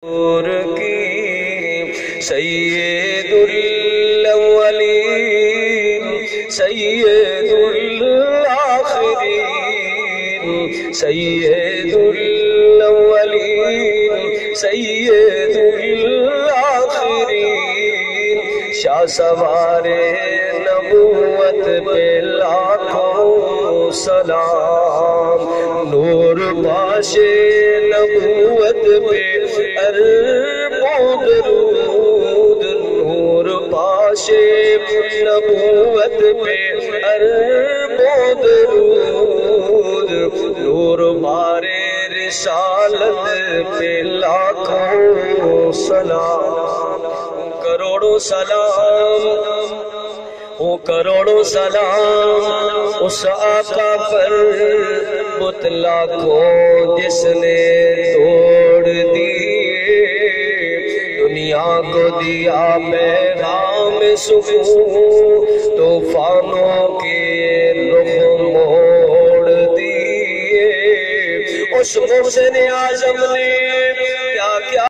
نور کی سید الاولین سید الاخرین سید الاولین سید الاخرین شاہ سوار نبوت پہ لاکھوں سلام نور پاش نبوت پہ اربوں درود نور پاش نبوت پہ اربوں درود نور مارے رسالت پہ لاکھوں سلام کروڑوں سلام کروڑوں سلام اس آقا پر بت لاکھوں جس نے توڑ دیے دنیا کو دیا پیغام سکون طوفانوں کے رخ موڑ دیے اس محسن اعظم نے کیا کیا